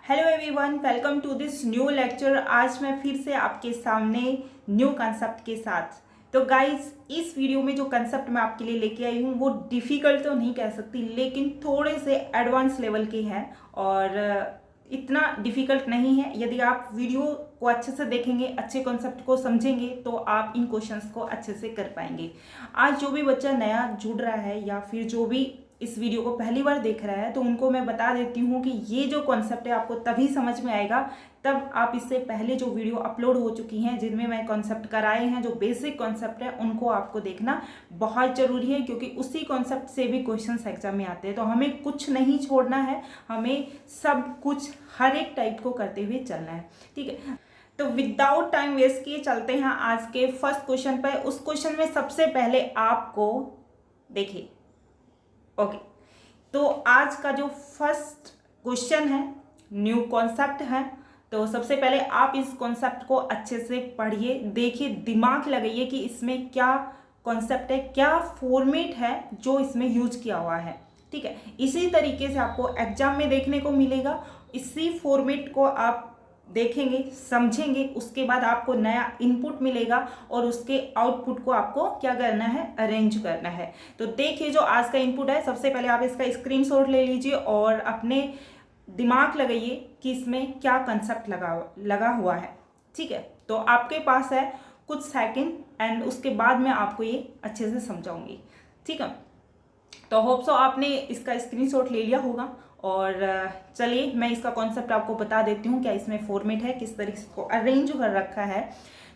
Hello everyone, welcome to this new lecture. आज मैं फिर से आपके सामने न्यू कंसेप्ट के साथ। तो गाइज, इस वीडियो में जो कंसेप्ट मैं आपके लिए लेके आई हूँ वो डिफ़िकल्ट तो नहीं कह सकती, लेकिन थोड़े से एडवांस लेवल के हैं और इतना डिफ़िकल्ट नहीं है। यदि आप वीडियो को अच्छे से देखेंगे, अच्छे कॉन्सेप्ट को समझेंगे तो आप इन क्वेश्चंस को अच्छे से कर पाएंगे। आज जो भी बच्चा नया जुड़ रहा है या फिर जो भी इस वीडियो को पहली बार देख रहा है, तो उनको मैं बता देती हूँ कि ये जो कॉन्सेप्ट है आपको तभी समझ में आएगा तब आप इससे पहले जो वीडियो अपलोड हो चुकी हैं जिनमें मैं कॉन्सेप्ट कराए हैं, जो बेसिक कॉन्सेप्ट है उनको आपको देखना बहुत ज़रूरी है, क्योंकि उसी कॉन्सेप्ट से भी क्वेश्चंस एग्जाम में आते हैं। तो हमें कुछ नहीं छोड़ना है, हमें सब कुछ हर एक टाइप को करते हुए चलना है, ठीक है। तो विदाउट टाइम वेस्ट किए चलते हैं आज के फर्स्ट क्वेश्चन पर। उस क्वेश्चन में सबसे पहले आपको देखिए, ओके, तो आज का जो फर्स्ट क्वेश्चन है न्यू कॉन्सेप्ट है। तो सबसे पहले आप इस कॉन्सेप्ट को अच्छे से पढ़िए, देखिए, दिमाग लगाइए कि इसमें क्या कॉन्सेप्ट है, क्या फॉर्मेट है जो इसमें यूज किया हुआ है, ठीक है। इसी तरीके से आपको एग्जाम में देखने को मिलेगा। इसी फॉर्मेट को आप देखेंगे, समझेंगे, उसके बाद आपको नया इनपुट मिलेगा और उसके आउटपुट को आपको क्या करना है, अरेंज करना है। तो देखिए, जो आज का इनपुट है, सबसे पहले आप इसका स्क्रीनशॉट ले लीजिए और अपने दिमाग लगाइए कि इसमें क्या कंसेप्ट लगा हुआ है, ठीक है। तो आपके पास है कुछ सेकंड एंड उसके बाद मैं आपको ये अच्छे से समझाऊंगी, ठीक है। तो होप सो आपने इसका स्क्रीनशॉट ले लिया होगा। और चलिए मैं इसका कॉन्सेप्ट आपको बता देती हूँ, क्या इसमें फॉर्मेट है, किस तरीके से इसको अरेंज कर रखा है।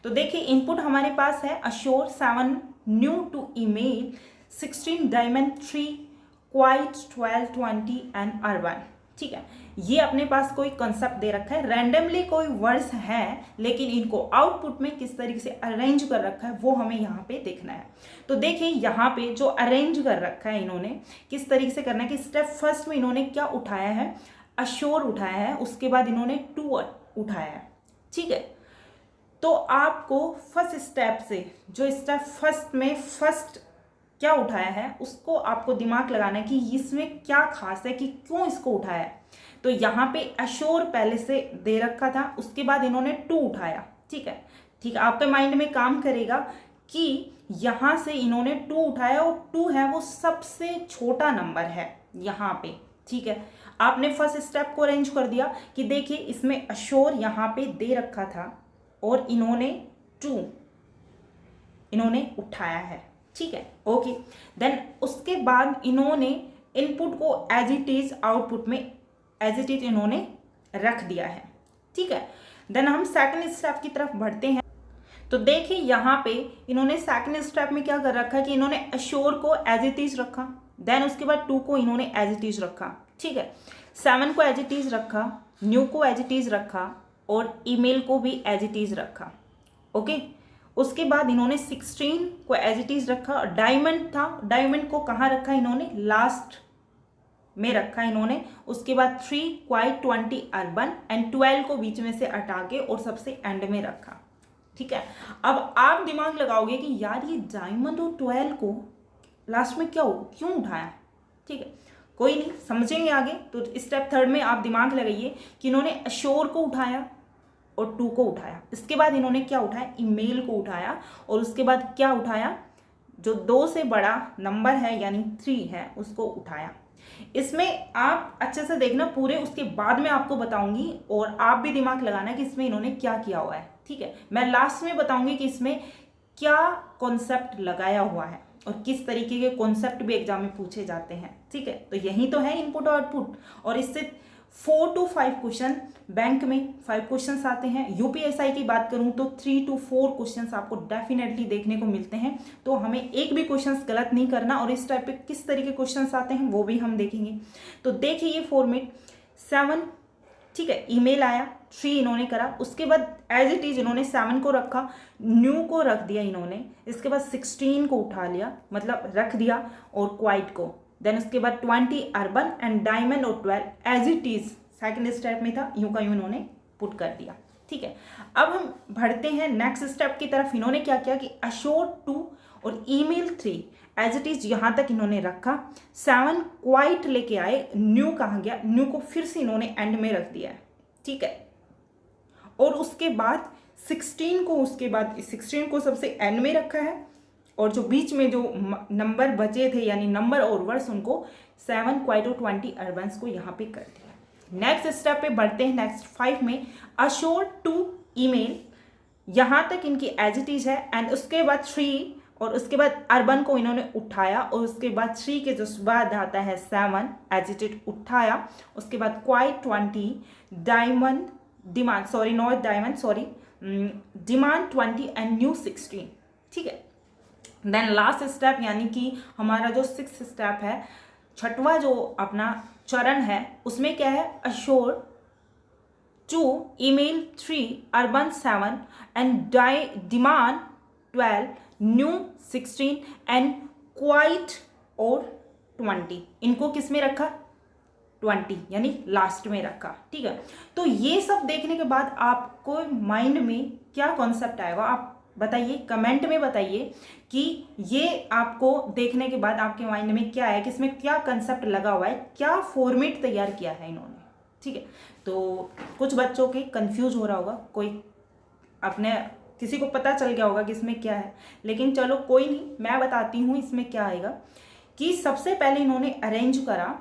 तो देखिए, इनपुट हमारे पास है assure 7 new to email 16 diamond 3 quite 12 20 and urban, ठीक है। ये अपने पास कोई कंसेप्ट दे रखा है, रैंडमली कोई वर्ड्स हैं, लेकिन इनको आउटपुट में किस तरीके से अरेंज कर रखा है वो हमें यहाँ पे देखना है। तो देखिए, यहाँ पे जो अरेंज कर रखा है इन्होंने, किस तरीके से करना है कि स्टेप फर्स्ट में इन्होंने क्या उठाया है, अश्योर उठाया है, उसके बाद इन्होंने टू उठाया है, ठीक है। तो आपको फर्स्ट स्टेप से, जो स्टेप फर्स्ट में फर्स्ट क्या उठाया है उसको आपको दिमाग लगाना है कि इसमें क्या खास है, कि क्यों इसको उठाया है। तो यहाँ पे अश्योर पहले से दे रखा था, उसके बाद इन्होंने टू उठाया, ठीक है, ठीक है। आपके माइंड में काम करेगा कि यहाँ से इन्होंने टू उठाया और टू है वो सबसे छोटा नंबर है यहाँ पे, ठीक है। आपने फर्स्ट स्टेप को अरेंज कर दिया कि देखिए, इसमें अश्योर यहाँ पे दे रखा था और इन्होंने टू उठाया है, ठीक है, ओके। देन उसके बाद इन्होंने इनपुट को एज इट इज आउटपुट में एज इट इज इन्होंने रख दिया है, ठीक है। देन हम सेकंड स्टेप की तरफ बढ़ते हैं। तो देखिए, यहाँ पे इन्होंने सेकंड स्टेप में क्या कर रखा है कि इन्होंने अश्योर को एज इट इज रखा, देन उसके बाद टू को इन्होंने एज इट इज रखा, ठीक है। 7 को एज इट इज रखा, न्यू को एज इट इज रखा और ईमेल को भी एज इट इज रखा, ओके। उसके बाद इन्होंने 16 को एज इट इज रखा। डायमंड था, डायमंड को कहाँ रखा इन्होंने, लास्ट में रखा इन्होंने। उसके बाद 3 क्वाइट 20 अर्बन एंड 12 को बीच में से हटा के और सबसे एंड में रखा, ठीक है। अब आप दिमाग लगाओगे कि यार ये डायमंड और 12 को लास्ट में क्यों उठाया, ठीक है, कोई नहीं, समझेंगे आगे। तो स्टेप थर्ड में आप दिमाग लगाइए कि इन्होंने अश्योर को उठाया और टू को उठाया, इसके बाद इन्होंने क्या उठाया, ईमेल को उठाया और उसके बाद क्या उठाया, जो 2 से बड़ा नंबर है यानी 3 है उसको उठाया। इसमें आप अच्छे से देखना पूरे, उसके बाद में आपको बताऊंगी और आप भी दिमाग लगाना कि इसमें इन्होंने क्या किया हुआ है, ठीक है। मैं लास्ट में बताऊंगी कि इसमें क्या कॉन्सेप्ट लगाया हुआ है और किस तरीके के कॉन्सेप्ट भी एग्जाम में पूछे जाते हैं, ठीक है। तो यही तो है इनपुट और आउटपुट। और इससे 4 to 5 क्वेश्चन, बैंक में 5 क्वेश्चंस आते हैं। यूपीएसआई की बात करूं तो 3 to 4 क्वेश्चंस आपको डेफिनेटली देखने को मिलते हैं। तो हमें एक भी क्वेश्चंस गलत नहीं करना और इस टाइप पे किस तरीके के क्वेश्चंस आते हैं वो भी हम देखेंगे। तो देखिए, ये फॉर्मेट 7, ठीक है, ईमेल आया, 3 इन्होंने करा, उसके बाद एज इट इज इन्होंने 7 को रखा, न्यू को रख दिया इन्होंने, इसके बाद 16 को उठा लिया, मतलब रख दिया, और क्वाइट को, देन उसके बाद 20 अर्बन एंड डायमंड और 12 as it is second step में था, यूं का यूं इन्होंने पुट कर दिया, ठीक है। अब हम बढ़ते हैं नेक्स्ट स्टेप की तरफ। इन्होंने क्या किया कि अश्योर 2 और ईमेल 3 एज इट इज यहाँ तक इन्होंने रखा, 7 क्वाइट लेके आए, न्यू कहाँ गया, न्यू को फिर से इन्होंने एंड में रख दिया है, ठीक है। और उसके बाद 16 को सबसे एंड में रखा है, और जो बीच में जो नंबर बचे थे यानी नंबर और वर्ड्स उनको 7 क्वाइटो 20 अर्बन्स को यहाँ पे कर दिया। नेक्स्ट स्टेप पे बढ़ते हैं, नेक्स्ट 5 में अश्योर टू ईमेल, यहाँ तक इनकी एज इट इज है। एंड उसके बाद 3 और उसके बाद अर्बन को इन्होंने उठाया, और उसके बाद 3 के जो बाद आता है 7 एज इट इज उठाया, उसके बाद क्वाइट 20 डिमांड 20 एंड न्यू 16, ठीक है। देन लास्ट स्टेप यानी कि हमारा जो 6th स्टेप है, छठवां जो अपना चरण है, उसमें क्या है, assure to email 3 urban 7 and demand 12 new 16 and quite और 20। इनको किस में रखा, 20 यानी लास्ट में रखा, ठीक है। तो ये सब देखने के बाद आपको माइंड में क्या कॉन्सेप्ट आएगा, आप बताइए, कमेंट में बताइए कि ये आपको देखने के बाद आपके माइंड में क्या है, कि इसमें क्या कंसेप्ट लगा हुआ है, क्या फॉर्मेट तैयार किया है इन्होंने, ठीक है। तो कुछ बच्चों के कंफ्यूज हो रहा होगा, कोई अपने किसी को पता चल गया होगा कि इसमें क्या है, लेकिन चलो कोई नहीं, मैं बताती हूँ इसमें क्या आएगा। कि सबसे पहले इन्होंने अरेंज करा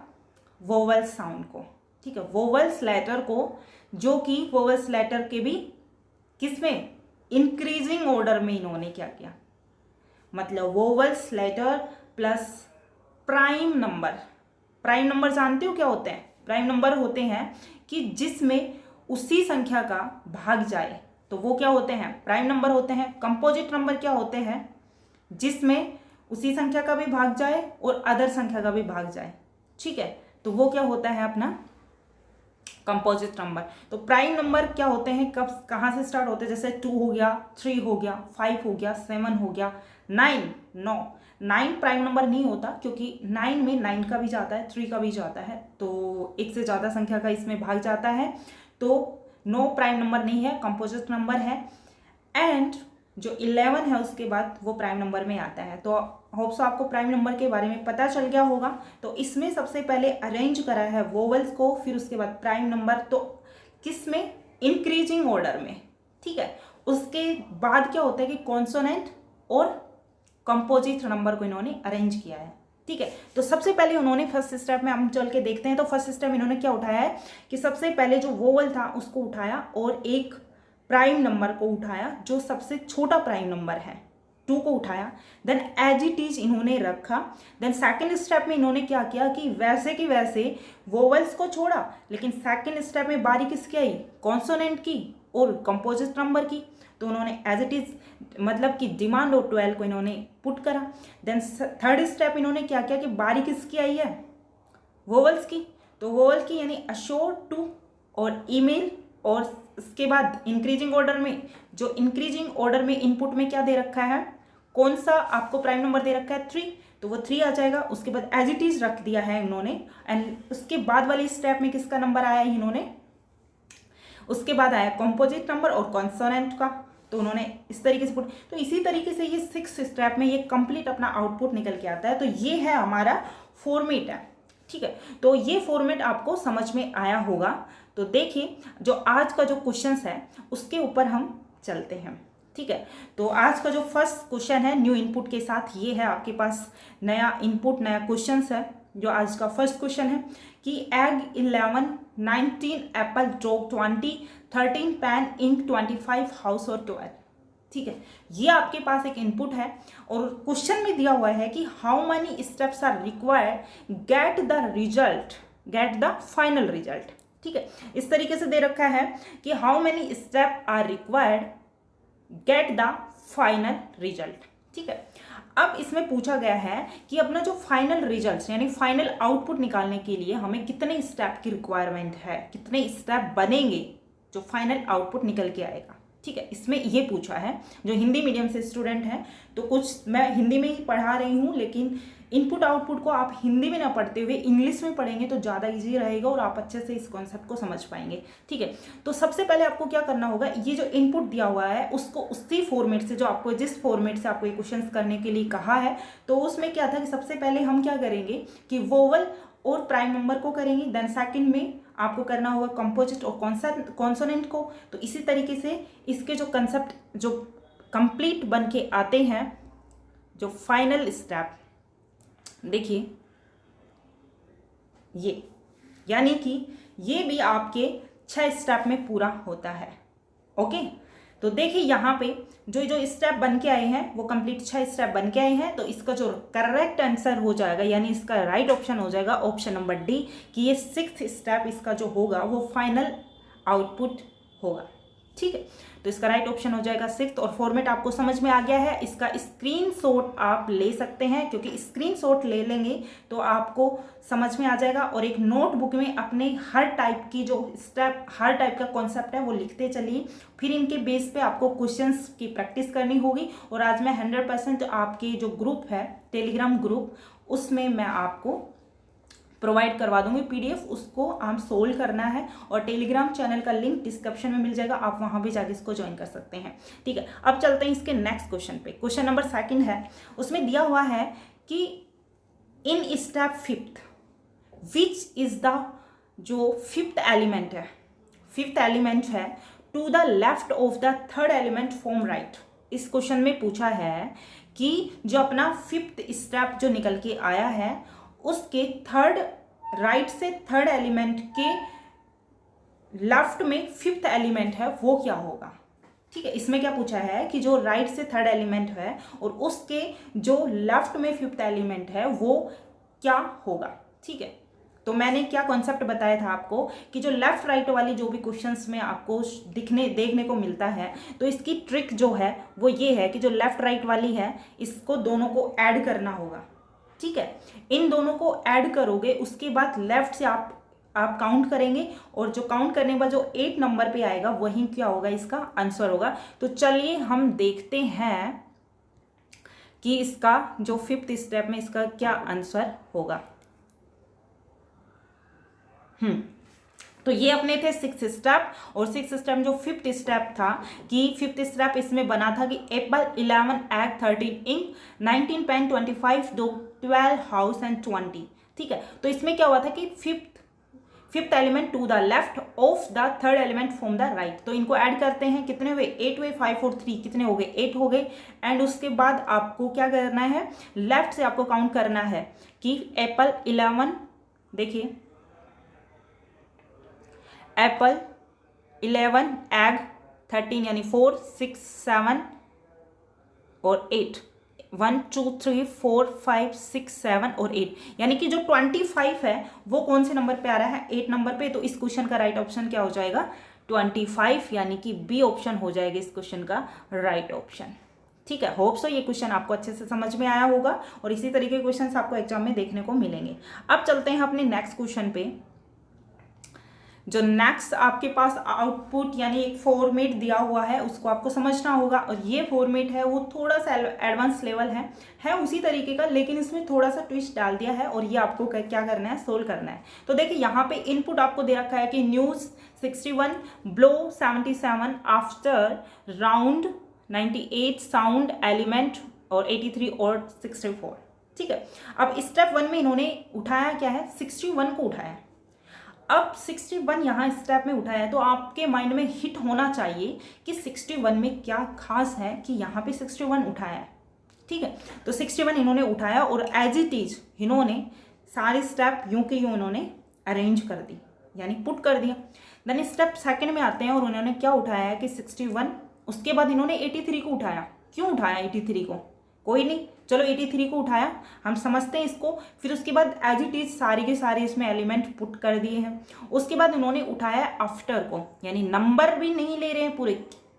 वोवल साउंड को, ठीक है, वोवल्स लेटर को, जो कि वोवल्स लेटर के भी किसमें, इंक्रीजिंग ऑर्डर में इन्होंने क्या किया, मतलब vowels letter plus prime number. Prime number जानते हो क्या होते हैं, प्राइम नंबर होते हैं कि जिसमें उसी संख्या का भाग जाए, तो वो क्या होते हैं, प्राइम नंबर होते हैं। कंपोजिट नंबर क्या होते हैं, जिसमें उसी संख्या का भी भाग जाए और अदर संख्या का भी भाग जाए, ठीक है, तो वो क्या होता है अपना कंपोजिट नंबर। तो प्राइम नंबर क्या होते हैं, कब कहाँ से स्टार्ट होते हैं, जैसे 2 हो गया, 3 हो गया, 5 हो गया, 7 हो गया, 9 प्राइम नंबर नहीं होता, क्योंकि 9 में 9 का भी जाता है, 3 का भी जाता है, तो एक से ज़्यादा संख्या का इसमें भाग जाता है, तो 9 प्राइम नंबर नहीं है, कंपोजिट नंबर है। एंड जो 11 है उसके बाद वो प्राइम नंबर में आता है। तो होप्स आपको प्राइम नंबर के बारे में पता चल गया होगा। तो इसमें सबसे पहले अरेंज करा है वोवल्स को, फिर उसके बाद प्राइम नंबर, तो किस में, इंक्रीजिंग ऑर्डर में, ठीक है। उसके बाद क्या होता है कि कॉन्सोनेंट और कंपोजिट नंबर को इन्होंने अरेंज किया है, ठीक है। तो सबसे पहले उन्होंने फर्स्ट स्टेप में हम चल के देखते हैं। तो फर्स्ट स्टेप इन्होंने क्या उठाया है कि सबसे पहले जो वोवल था उसको उठाया और एक प्राइम नंबर को उठाया, जो सबसे छोटा प्राइम नंबर है 2 को उठाया, देन एज इट इज इन्होंने रखा। देन सेकंड स्टेप में इन्होंने क्या किया कि वैसे की वैसे वोवल्स को छोड़ा, लेकिन सेकंड स्टेप में बारी किसकी आई, कॉन्सोनेंट की और कंपोजिट नंबर की। तो उन्होंने एज इट इज मतलब कि डिमांड और 12 को इन्होंने पुट करा। देन थर्ड स्टेप इन्होंने क्या किया कि बारी किसकी आई है, वोवल्स की, तो वोवल की यानी अश्योर टू और ईमेल, और इसके बाद इंक्रीजिंग ऑर्डर में, जो इंक्रीजिंग ऑर्डर में इनपुट में क्या दे रखा है, कौन सा आपको प्राइम नंबर दे रखा है 3, तो वो 3 आ जाएगा। उसके बाद एज इट इज रख दिया है इन्होंने। एंड उसके बाद वाले स्टेप में किसका नंबर आया इन्होंने, उसके बाद आया कंपोजिट नंबर और कॉन्सोनेंट का, तो उन्होंने इस तरीके से पुट। तो इसी तरीके से ये 6 स्टेप में ये कंप्लीट अपना आउटपुट निकल के आता है। तो ये है हमारा फॉर्मेट है, ठीक है। तो ये फॉर्मेट आपको समझ में आया होगा। तो देखिए जो आज का जो क्वेश्चंस है उसके ऊपर हम चलते हैं, ठीक है। तो आज का जो फर्स्ट क्वेश्चन है न्यू इनपुट के साथ, ये है आपके पास नया इनपुट, नया क्वेश्चंस है। जो आज का फर्स्ट क्वेश्चन है कि egg 11, 19 apple, dog 20, 13 pen, ink 25, house और 12, ठीक है। ये आपके पास एक इनपुट है और क्वेश्चन में दिया हुआ है कि how many steps are required get the final result, ठीक है। इस तरीके से दे रखा है कि how many step are required get the final result, ठीक है। अब इसमें पूछा गया है कि अपना जो फाइनल रिजल्ट यानी फाइनल आउटपुट निकालने के लिए हमें कितने स्टेप की रिक्वायरमेंट है, कितने स्टेप बनेंगे जो फाइनल आउटपुट निकल के आएगा, ठीक है। इसमें ये पूछा है। जो हिंदी मीडियम से स्टूडेंट हैं तो कुछ मैं हिंदी में ही पढ़ा रही हूँ, लेकिन इनपुट आउटपुट को आप हिंदी में ना पढ़ते हुए इंग्लिश में पढ़ेंगे तो ज़्यादा इजी रहेगा और आप अच्छे से इस कॉन्सेप्ट को समझ पाएंगे, ठीक है। तो सबसे पहले आपको क्या करना होगा, ये जो इनपुट दिया हुआ है उसको उसी फॉर्मेट से, जो आपको जिस फॉर्मेट से आपको ये क्वेश्चंस करने के लिए कहा है, तो उसमें क्या था कि सबसे पहले हम क्या करेंगे कि वोवल और प्राइम नंबर को करेंगे, देन सेकंड में आपको करना होगा कंपोजिट और कॉन्सोनेंट को। तो इसी तरीके से इसके जो कंसेप्ट जो कंप्लीट बन के आते हैं, जो फाइनल स्टेप देखिए ये, यानी कि ये भी आपके 6 स्टेप में पूरा होता है। ओके, तो देखिए यहाँ पे जो स्टेप बन के आए हैं वो कंप्लीट 6 स्टेप बन के आए हैं। तो इसका जो करेक्ट आंसर हो जाएगा, यानी इसका राइट ऑप्शन हो जाएगा ऑप्शन नंबर डी, कि ये 6th स्टेप इसका जो होगा वो फाइनल आउटपुट होगा। ठीक है, तो इसका राइट ऑप्शन हो जाएगा 6th। और फॉर्मेट आपको समझ में आ गया है। इसका स्क्रीनशॉट आप ले सकते हैं, क्योंकि स्क्रीनशॉट ले लेंगे तो आपको समझ में आ जाएगा। और एक नोटबुक में अपने हर टाइप की जो स्टेप, हर टाइप का कॉन्सेप्ट है वो लिखते चलिए। फिर इनके बेस पे आपको क्वेश्चंस की प्रैक्टिस करनी होगी। और आज मैं 100% आपके जो ग्रुप है, टेलीग्राम ग्रुप, उसमें मैं आपको प्रोवाइड करवा दूंगी PDF, उसको आप सोल्व करना है। और टेलीग्राम चैनल का लिंक डिस्क्रिप्शन में मिल जाएगा, आप वहां भी जाके इसको ज्वाइन कर सकते हैं। ठीक है, अब चलते हैं इसके नेक्स्ट क्वेश्चन पे। क्वेश्चन नंबर 2 है, उसमें दिया हुआ है कि in step 5th which is the जो 5th एलिमेंट है, 5th एलिमेंट है to the left of the 3rd element from right. इस क्वेश्चन में पूछा है कि जो अपना 5th स्टेप जो निकल के आया है उसके राइट से 3rd एलिमेंट के लेफ्ट में 5th एलिमेंट है वो क्या होगा। ठीक है, इसमें क्या पूछा है कि जो राइट से 3rd एलिमेंट है और उसके जो लेफ्ट में 5th एलिमेंट है वो क्या होगा। ठीक है, तो मैंने क्या कॉन्सेप्ट बताया था आपको कि जो लेफ्ट राइट वाली जो भी क्वेश्चंस में आपको देखने को मिलता है, तो इसकी ट्रिक जो है वो ये है कि जो लेफ्ट राइट वाली है इसको दोनों को ऐड करना होगा। ठीक है, इन दोनों को ऐड करोगे, उसके बाद लेफ्ट से आप काउंट करेंगे और जो काउंट करने के बाद जो 8 नंबर पे आएगा वही क्या होगा, इसका आंसर होगा। तो चलिए हम देखते हैं कि इसका जो 5th स्टेप में इसका क्या आंसर होगा। तो ये अपने थे 6th स्टेप। और 6th स्टेप जो 5th स्टेप था कि 5th स्टेप इसमें बना था कि apple 11 egg 13 ink 19 pen 25 dog 12 house and 20। ठीक है, तो इसमें क्या हुआ था कि 5th element to the left of the 3rd element from the right. तो इनको ऐड करते हैं, कितने हुए 8 हुए, 5 और 3 कितने हो गए 8 हो गए। एंड उसके बाद आपको क्या करना है, लेफ्ट से आपको काउंट करना है कि एप्पल 11, देखिए एप्पल 11 एग 13 यानी 4 6 7 और 8, 1 2 3 4 5 6 7 और 8, यानी कि जो 25 है वो कौन से नंबर पे आ रहा है, 8 नंबर पे। तो इस क्वेश्चन का राइट ऑप्शन क्या हो जाएगा 25, यानी कि बी ऑप्शन हो जाएगा इस क्वेश्चन का राइट ऑप्शन। ठीक है, होप सो ये क्वेश्चन आपको अच्छे से समझ में आया होगा और इसी तरीके के क्वेश्चन आपको एग्जाम में देखने को मिलेंगे। अब चलते हैं अपने नेक्स्ट क्वेश्चन पे। जो नेक्स्ट आपके पास आउटपुट यानी एक फॉर्मेट दिया हुआ है उसको आपको समझना होगा। और ये फॉर्मेट है वो थोड़ा सा एडवांस लेवल है उसी तरीके का, लेकिन इसमें थोड़ा सा ट्विस्ट डाल दिया है और ये आपको क्या करना है, सोल्व करना है। तो देखिए यहाँ पे इनपुट आपको दे रखा है कि news 61 blow 77 after round 98 sound element और 83 और 64। ठीक है, अब स्टेप 1 में इन्होंने उठाया क्या है, 61 को उठाया। अब 61 यहाँ स्टेप में उठाया है, तो आपके माइंड में हिट होना चाहिए कि 61 में क्या खास है कि यहाँ पे 61 उठाया है। ठीक है, तो 61 इन्होंने उठाया और एज इट इज इन्होंने सारे स्टेप यूं के यूं इन्होंने अरेंज कर दी, यानी पुट कर दिया। देन स्टेप 2 में आते हैं और उन्होंने क्या उठाया है कि 61, उसके बाद इन्होंने 83 को उठाया। क्यों उठाया 83 को, कोई नहीं, चलो 83 को उठाया, हम समझते हैं इसको। फिर उसके बाद एज इट इज सारे के सारे इसमें एलिमेंट पुट कर दिए हैं। उसके बाद उन्होंने उठाया आफ्टर को, यानी नंबर भी नहीं ले रहे हैं पूरे।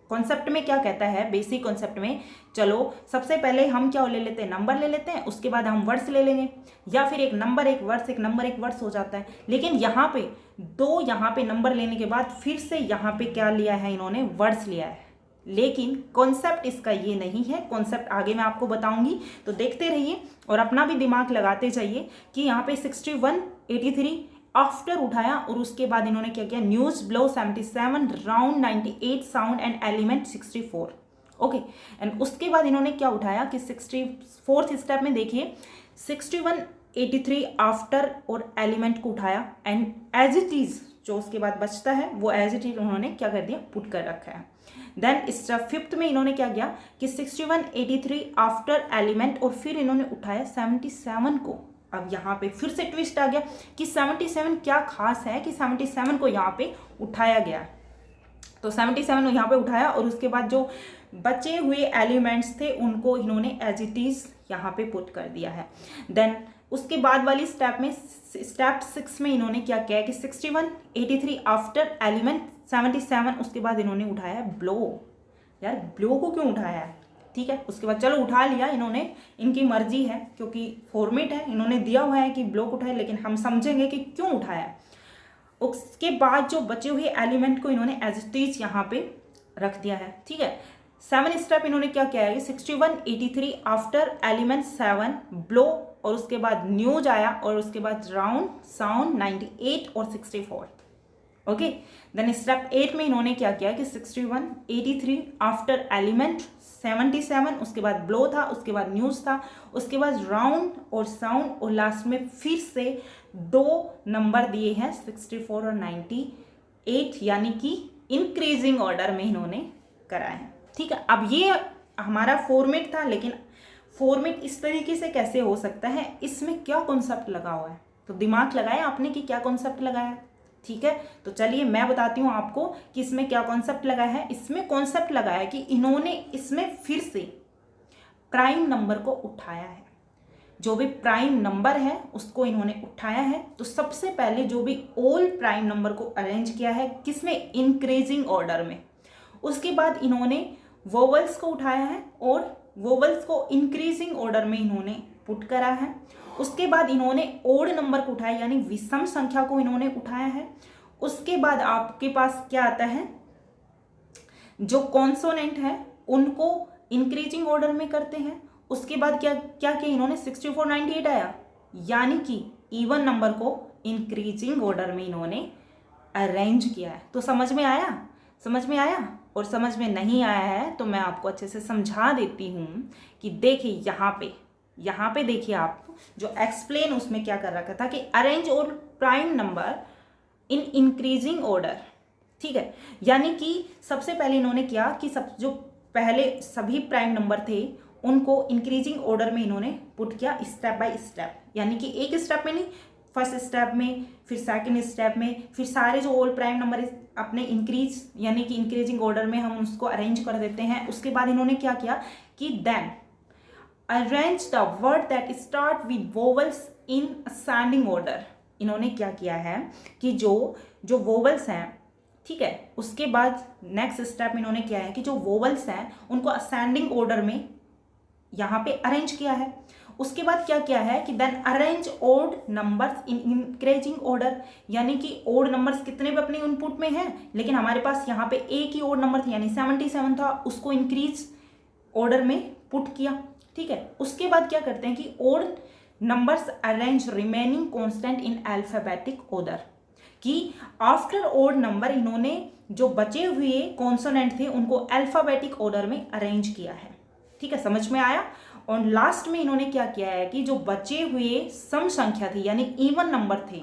कॉन्सेप्ट में क्या कहता है, बेसिक कॉन्सेप्ट में, चलो सबसे पहले हम क्या ले लेते हैं, नंबर ले लेते हैं, उसके बाद हम वर्ड्स ले लेंगे, या फिर एक नंबर एक वर्ड्स, एक नंबर एक वर्ड्स हो जाता है। लेकिन यहाँ पे यहाँ पे नंबर लेने के बाद फिर से यहाँ पे क्या लिया है, इन्होंने वर्ड्स लिया है। लेकिन कॉन्सेप्ट इसका ये नहीं है, कॉन्सेप्ट आगे मैं आपको बताऊंगी, तो देखते रहिए और अपना भी दिमाग लगाते जाइए कि यहाँ पे 61 83 आफ्टर उठाया और उसके बाद इन्होंने क्या किया, news blow 77 round 98 sound and element 64। Okay, and उसके बाद इन्होंने क्या उठाया कि 64th स्टेप में देखिए 61 83 आफ्टर और एलिमेंट को उठाया एंड एज इट इज जो उसके बाद बचता है वो एज इट इज उन्होंने क्या कर दिया, पुट कर रखा है। देन स्टेप 5 में इन्होंने क्या किया कि 61, 83 आफ्टर एलिमेंट, और फिर इन्होंने उठाया 77 को। अब यहाँ पे फिर से ट्विस्ट आ गया कि 77 क्या खास है कि 77 को यहाँ पे उठाया गया। तो 77 यहाँ पे उठाया और उसके बाद जो बचे हुए एलिमेंट्स थे उनको इन्होंने एज इट इज यहाँ पे पुट कर दिया है। देन उसके बाद वाली स्टेप में, स्टेप 6 में इन्होंने क्या किया कि 61, 83 आफ्टर एलिमेंट 77, उसके बाद इन्होंने उठाया ब्लो। यार ब्लो को क्यों उठाया है, ठीक है, उसके बाद चलो उठा लिया इन्होंने, इनकी मर्जी है क्योंकि फॉर्मेट है, इन्होंने दिया हुआ है कि ब्लो को उठाए, लेकिन हम समझेंगे कि क्यों उठाया। उसके बाद जो बचे हुए एलिमेंट को इन्होंने एज इट इज यहाँ पे रख दिया है, ठीक है। 7 स्टेप इन्होंने क्या किया है, 61, 83 आफ्टर एलिमेंट 7 ब्लो, और उसके बाद न्यूज आया, और उसके बाद राउंड, साउंड, 98 और 64। ओके, देन स्टेप 8 में इन्होंने क्या किया कि 61, 83 आफ्टर एलिमेंट 77, उसके बाद ब्लो था, उसके बाद न्यूज था, उसके बाद राउंड और साउंड, और लास्ट में फिर से 2 नंबर दिए हैं 64 और 98, यानी कि इंक्रीजिंग ऑर्डर में इन्होंने करा है, ठीक है। अब ये हमारा फॉर्मेट था, लेकिन फॉर्मेट इस तरीके से कैसे हो सकता है, इसमें क्या कॉन्सेप्ट लगा हुआ है, तो दिमाग लगाया आपने कि क्या कॉन्सेप्ट लगाया, ठीक है। तो चलिए मैं बताती हूँ आपको कि इसमें क्या कॉन्सेप्ट लगा है। इसमें कॉन्सेप्ट लगाया कि इन्होंने इसमें फिर से प्राइम नंबर को उठाया है, जो भी प्राइम नंबर है उसको इन्होंने उठाया है। तो सबसे पहले जो भी ऑल प्राइम नंबर को अरेंज किया है, किसमें, इंक्रीजिंग ऑर्डर में। उसके बाद इन्होंने वोवल्स को उठाया है और वोवल्स को इंक्रीजिंग ऑर्डर में इन्होंने पुट करा है। उसके बाद इन्होंने ओड नंबर को उठाया, यानी विषम संख्या को इन्होंने उठाया है। उसके बाद आपके पास क्या आता है, जो कॉन्सोनेंट है उनको इंक्रीजिंग ऑर्डर में करते हैं। उसके बाद क्या क्या किया इन्होंने, 64, 98 आया, यानी कि इवन नंबर को इंक्रीजिंग ऑर्डर में इन्होंने अरेंज किया है। तो समझ में आया, समझ में आया। और समझ में नहीं आया है तो मैं आपको अच्छे से समझा देती हूँ कि देखिए यहाँ पे देखिए, आप जो एक्सप्लेन उसमें क्या कर रखा था कि अरेंज और prime number in increasing order, ठीक है। यानी कि सबसे पहले इन्होंने किया कि सब जो पहले सभी प्राइम नंबर थे उनको इंक्रीजिंग ऑर्डर में इन्होंने पुट किया, स्टेप बाय स्टेप, यानी कि एक स्टेप में नहीं, फर्स्ट स्टेप में, फिर सेकंड स्टेप में, फिर सारे जो ऑल प्राइम नंबर अपने इंक्रीज यानी कि इंक्रीजिंग ऑर्डर में हम उसको अरेंज कर देते हैं। उसके बाद इन्होंने क्या किया कि then arrange the word that start with vowels in ascending order. इन्होंने क्या किया है कि जो वोवल्स हैं, ठीक है, उसके बाद नेक्स्ट स्टेप में इन्होंने किया है कि जो वोवल्स हैं उनको असेंडिंग ऑर्डर में यहाँ पे अरेंज किया है। उसके बाद क्या किया है कि then arrange odd numbers in increasing order, यानी कि ओड नंबर्स कितने भी अपने इनपुट में हैं, लेकिन हमारे पास यहाँ पे एक ही ओड नंबर था, यानी 77 था, उसको इंक्रीज ऑर्डर में पुट किया, ठीक है। उसके बाद क्या करते हैं कि odd numbers arrange remaining constant in alphabetic order, कि आफ्टर ओड नंबर इन्होंने जो बचे हुए कॉन्सोनेंट थे उनको अल्फाबेटिक ऑर्डर में अरेंज किया है, ठीक है, समझ में आया। और लास्ट में इन्होंने क्या किया है कि जो बचे हुए सम संख्या थी यानी इवन नंबर थे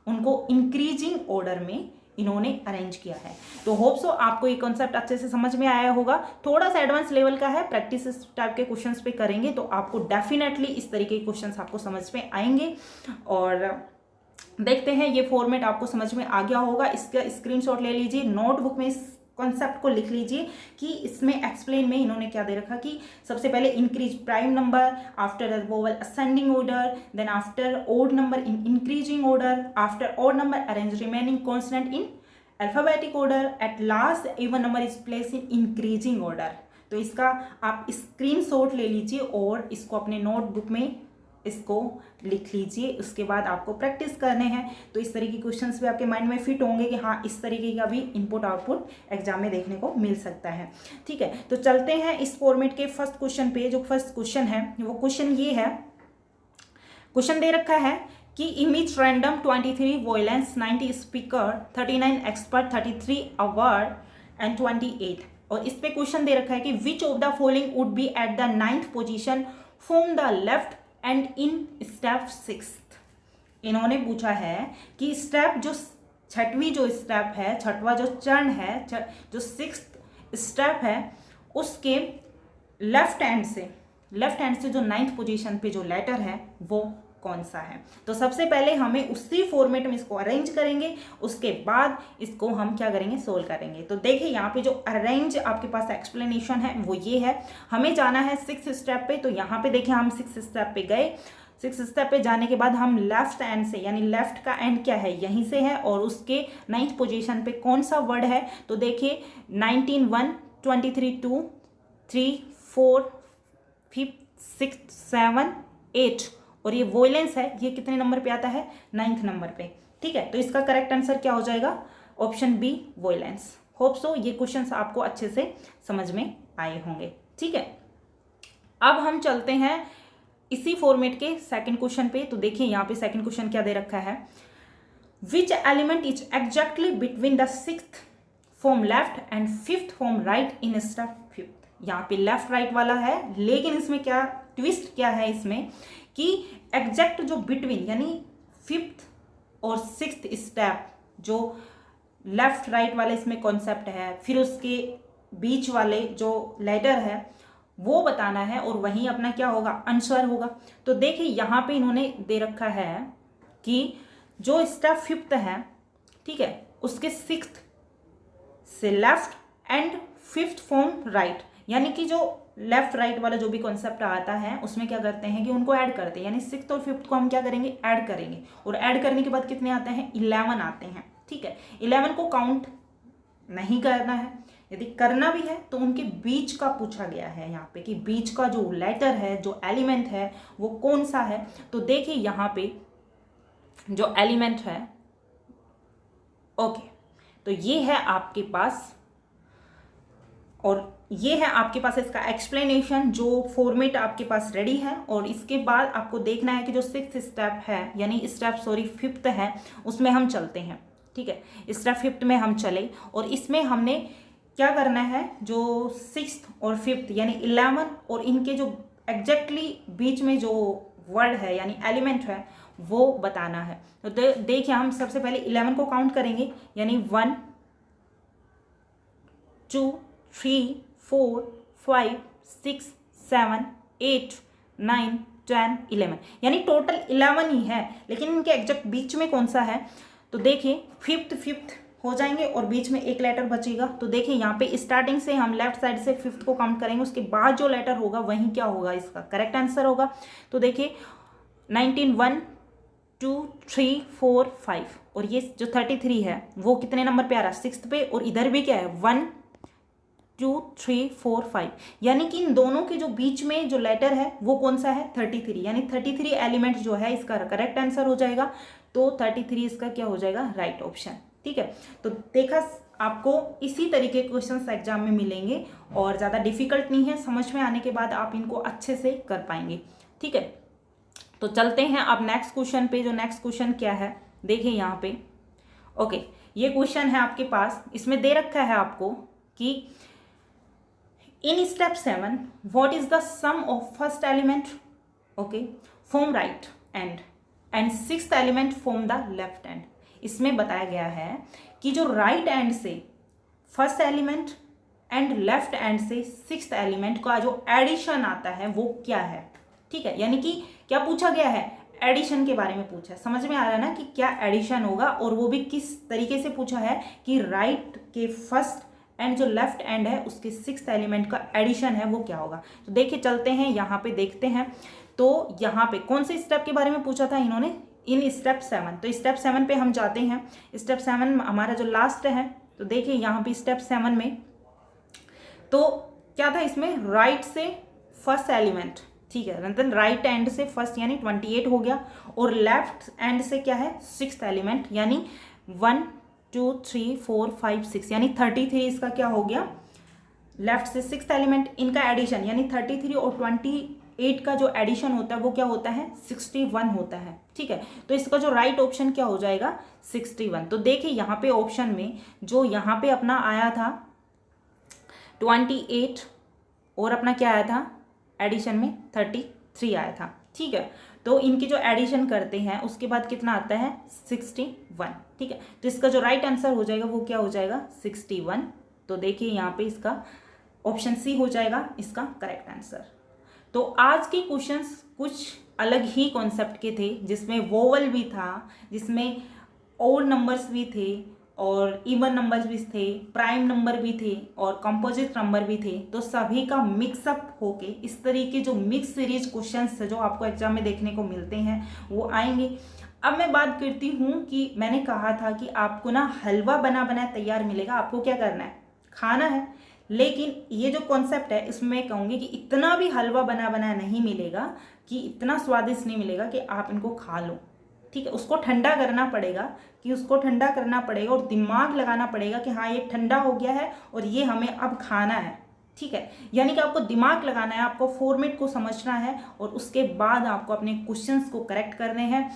उनको इंक्रीजिंग ऑर्डर में इन्होंने अरेंज किया है। तो होप सो आपको ये कॉन्सेप्ट अच्छे से समझ में आया होगा। थोड़ा सा एडवांस लेवल का है, प्रैक्टिस इस टाइप के क्वेश्चंस पे करेंगे तो आपको डेफिनेटली इस तरीके के क्वेश्चंस आपको समझ में आएंगे। और देखते हैं, ये फॉर्मेट आपको समझ में आ गया होगा। इसका स्क्रीनशॉट ले लीजिए, नोटबुक में कॉन्सेप्ट को लिख लीजिए कि इसमें एक्सप्लेन में इन्होंने क्या दे रखा कि सबसे पहले increase prime number, after vowel ascending order, then after odd number in increasing order, after odd number arrange remaining constant in alphabetic order, at last even number is place in increasing order. तो इसका आप screenshot ले लीजिए और इसको अपने notebook में इसको लिख लीजिए। उसके बाद आपको प्रैक्टिस करने हैं, तो इस तरीके के क्वेश्चंस भी आपके माइंड में फिट होंगे कि हाँ इस तरीके का भी इनपुट आउटपुट एग्जाम में देखने को मिल सकता है, ठीक है। तो चलते हैं इस फॉर्मेट के फर्स्ट क्वेश्चन पे। जो फर्स्ट क्वेश्चन है वो क्वेश्चन ये है, क्वेश्चन दे रखा है कि image random 23 violence 90 speaker 39 expert 33 award and 28। और इस पे क्वेश्चन दे रखा है कि which of the following would be at the 9th position from the left and in step 6। इन्होंने पूछा है कि स्टेप जो छठवीं जो स्टेप है, छठवां जो चरण है, जो 6th स्टेप है, उसके लेफ्ट हैंड से जो 9th पोजीशन पे जो लेटर है वो कौन सा है। तो सबसे पहले हमें उसी फॉर्मेट में इसको अरेंज करेंगे, उसके बाद इसको हम क्या करेंगे, सोल्व करेंगे। तो देखिए यहाँ पे जो अरेंज आपके पास एक्सप्लेनेशन है वो ये है। हमें जाना है 6th स्टेप पे, तो यहाँ पे देखिए हम 6th स्टेप पे गए। 6th स्टेप पे जाने के बाद हम लेफ्ट एंड से, यानी लेफ्ट का एंड क्या है, यहीं से है, और उसके 9th पोजीशन पे कौन सा वर्ड है। तो देखिए 19 1, 23 2, 3 4, 5 6 7 8, और ये वोलेंस है, ये कितने नंबर पे आता है, 9th नंबर पे। ठीक है, तो इसका करेक्ट आंसर क्या हो जाएगा, ऑप्शन बी, वोलेंस। होप सो ये क्वेश्चंस आपको अच्छे से समझ में आए होंगे। ठीक है, अब हम चलते हैं इसी फॉर्मेट के सेकंड क्वेश्चन पे। तो देखिए यहाँ पे सेकंड क्वेश्चन क्या दे रखा है, which element is exactly between the 6th from left and 5th from right in step 5th। यहाँ पे लेफ्ट राइट वाला है, लेकिन इसमें क्या ट्विस्ट क्या है इसमें कि एग्जैक्ट जो बिटवीन, यानी 5th और 6th स्टेप जो लेफ्ट राइट वाले इसमें कॉन्सेप्ट है, फिर उसके बीच वाले जो लेटर है वो बताना है, और वहीं अपना क्या होगा, आंसर होगा। तो देखिए यहाँ पे इन्होंने दे रखा है कि जो स्टेप 5th है, ठीक है, उसके 6th से left and 5th from right, यानी कि जो लेफ्ट राइट वाला जो भी कॉन्सेप्ट आता है उसमें क्या करते हैं कि उनको ऐड करते हैं, यानी 6th और 5th को हम क्या करेंगे, ऐड करेंगे, और ऐड करने के बाद कितने आते हैं, 11 आते हैं। ठीक है, 11 को काउंट नहीं करना है, यदि करना भी है तो उनके बीच का पूछा गया है यहाँ पे कि बीच का जो लेटर है, जो एलिमेंट है वो कौन सा है। तो देखिए यहाँ पे जो एलिमेंट है, ओके, तो ये है आपके पास, और ये है आपके पास इसका एक्सप्लेनेशन, जो फॉर्मेट आपके पास रेडी है। और इसके बाद आपको देखना है कि जो 6th स्टेप है, यानी स्टेप 5th है, उसमें हम चलते हैं। ठीक है, स्टेप 5th में हम चले, और इसमें हमने क्या करना है, जो 6th और 5th यानी 11 और इनके जो एग्जैक्टली बीच में जो वर्ड है यानी एलिमेंट है वो बताना है। तो देखिए हम सबसे पहले 11 को काउंट करेंगे, यानी 1 2 3 4 5 6 7 8 9 10 11, यानी टोटल 11 ही है, लेकिन इनके एग्जैक्ट बीच में कौन सा है। तो देखिए 5th हो जाएंगे और बीच में एक लेटर बचेगा। तो देखिए यहाँ पे स्टार्टिंग से हम लेफ्ट साइड से 5th को काउंट करेंगे, उसके बाद जो लेटर होगा वही क्या होगा, इसका करेक्ट आंसर होगा। तो देखिए 19 1 2 3 4 5, और ये जो 33 है वो कितने नंबर पे आ रहा है, 6th पे, और इधर भी क्या है 1 2 3 4 5, यानी कि इन दोनों के जो बीच में जो लेटर है वो कौन सा है, 33, यानी 33 एलिमेंट जो है इसका करेक्ट आंसर हो जाएगा। तो 33 इसका क्या हो जाएगा, राइट ऑप्शन। ठीक है, तो देखा आपको इसी तरीके के क्वेश्चंस एग्जाम में मिलेंगे, और ज़्यादा डिफिकल्ट नहीं है, समझ में आने के बाद आप इनको अच्छे से कर पाएंगे। ठीक है, तो चलते हैं अब नेक्स्ट क्वेश्चन पे। जो नेक्स्ट क्वेश्चन क्या है, देखिए यहाँ पे, ओके, ये क्वेश्चन है आपके पास, इसमें दे रखा है आपको कि in step 7 what is the sum of first element, okay, from right end 6th element from the left end. इसमें बताया गया है कि जो राइट एंड से first element and left end से 6th एलिमेंट का जो एडिशन आता है वो क्या है। ठीक है, यानी कि क्या पूछा गया है, एडिशन के बारे में पूछा है। समझ में आ रहा है ना कि क्या एडिशन होगा, और वो भी किस तरीके से पूछा है कि राइट के फर्स्ट एंड जो लेफ्ट एंड है उसके 6th एलिमेंट का एडिशन है वो क्या होगा। तो देखिए चलते हैं यहाँ पे देखते हैं। तो यहाँ पे कौन से स्टेप के बारे में पूछा था इन्होंने, इन स्टेप 7। तो स्टेप 7 पे हम जाते हैं। स्टेप 7 हमारा जो लास्ट है, तो देखिए यहाँ पे स्टेप 7 में तो क्या था, इसमें राइट से फर्स्ट एलिमेंट, ठीक है, देन राइट एंड से फर्स्ट यानी 28 हो गया, और लेफ्ट एंड से क्या है 6th एलिमेंट, यानी 1 2 3 4 5 6, यानी 33 इसका क्या हो गया, लेफ्ट से 6th एलिमेंट, इनका एडिशन यानी 33 और 28 का जो एडिशन होता है वो क्या होता है 61 होता है। ठीक है, तो इसका जो राइट ऑप्शन क्या हो जाएगा 61। तो देखिए यहाँ पे ऑप्शन में जो यहाँ पे अपना आया था 28 और अपना क्या आया था एडिशन में 33 आया था। ठीक है, तो इनकी जो एडिशन करते हैं उसके बाद कितना आता है 61, ठीक है। तो इसका जो राइट आंसर हो जाएगा वो क्या हो जाएगा 61। तो देखिए यहाँ पे इसका ऑप्शन सी हो जाएगा इसका करेक्ट आंसर। तो आज के क्वेश्चंस कुछ अलग ही कॉन्सेप्ट के थे, जिसमें वोवल भी था, जिसमें और नंबर्स भी थे और इवन नंबर्स भी थे, प्राइम नंबर भी थे और कंपोजिट नंबर भी थे। तो सभी का मिक्सअप होके इस तरीके जो मिक्स सीरीज क्वेश्चंस जो आपको एग्जाम में देखने को मिलते हैं वो आएंगे। अब मैं बात करती हूँ कि मैंने कहा था कि आपको ना हलवा बना बनाया तैयार मिलेगा, आपको क्या करना है खाना है। लेकिन ये जो कॉन्सेप्ट है इसमें मैं कहूँगी कि इतना भी हलवा बना बनाया नहीं मिलेगा, कि इतना स्वादिष्ट नहीं मिलेगा कि आप इनको खा लो, ठीक है। उसको ठंडा करना पड़ेगा, कि उसको ठंडा करना पड़ेगा और दिमाग लगाना पड़ेगा कि हाँ ये ठंडा हो गया है और ये हमें अब खाना है, ठीक है। यानी कि आपको दिमाग लगाना है, आपको फॉर्मेट को समझना है और उसके बाद आपको अपने क्वेश्चंस को करेक्ट करने हैं।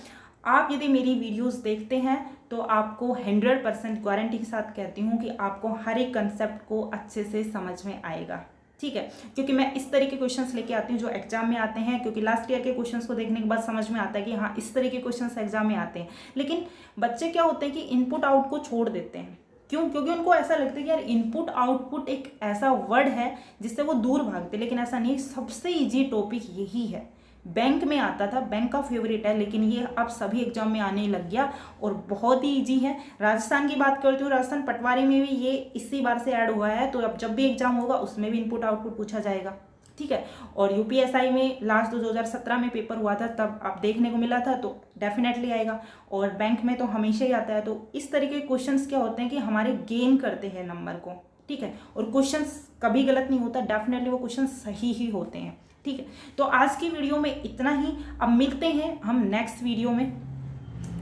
आप यदि मेरी वीडियोस देखते हैं तो आपको 100% गारंटी के साथ कहती हूँ कि आपको हर एक कंसेप्ट को अच्छे से समझ में आएगा, ठीक है। क्योंकि मैं इस तरह के क्वेश्चंस लेके आती हूँ जो एग्जाम में आते हैं, क्योंकि लास्ट ईयर के क्वेश्चंस को देखने के बाद समझ में आता है कि हाँ इस तरह के क्वेश्चंस एग्जाम में आते हैं। लेकिन बच्चे क्या होते हैं कि इनपुट आउट को छोड़ देते हैं, क्यों? क्योंकि उनको ऐसा लगता है कि यार इनपुट आउटपुट एक ऐसा वर्ड है जिससे वो दूर भागते, लेकिन ऐसा नहीं। सबसे ईजी टॉपिक यही है, बैंक में आता था, बैंक का फेवरेट है, लेकिन ये अब सभी एग्जाम में आने लग गया और बहुत ही इजी है। राजस्थान की बात करती हूँ, राजस्थान पटवारी में भी ये इसी बार से ऐड हुआ है, तो अब जब भी एग्जाम होगा उसमें भी इनपुट आउटपुट पूछा जाएगा, ठीक है। और यूपीएसआई में लास्ट 2017 में पेपर हुआ था, तब आप देखने को मिला था, तो डेफिनेटली आएगा। और बैंक में तो हमेशा ही आता है। तो इस तरीके के क्वेश्चंस क्या होते हैं कि हमारे गेन करते हैं नंबर को, ठीक है। और क्वेश्चंस कभी गलत नहीं होता, डेफिनेटली वो क्वेश्चन सही ही होते हैं, ठीक है। तो आज की वीडियो में इतना ही, अब मिलते हैं हम नेक्स्ट वीडियो में,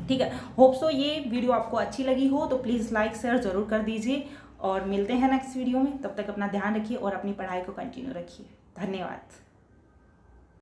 ठीक है। होप सो ये वीडियो आपको अच्छी लगी हो, तो प्लीज़ लाइक शेयर जरूर कर दीजिए और मिलते हैं नेक्स्ट वीडियो में। तब तक अपना ध्यान रखिए और अपनी पढ़ाई को कंटिन्यू रखिए। धन्यवाद।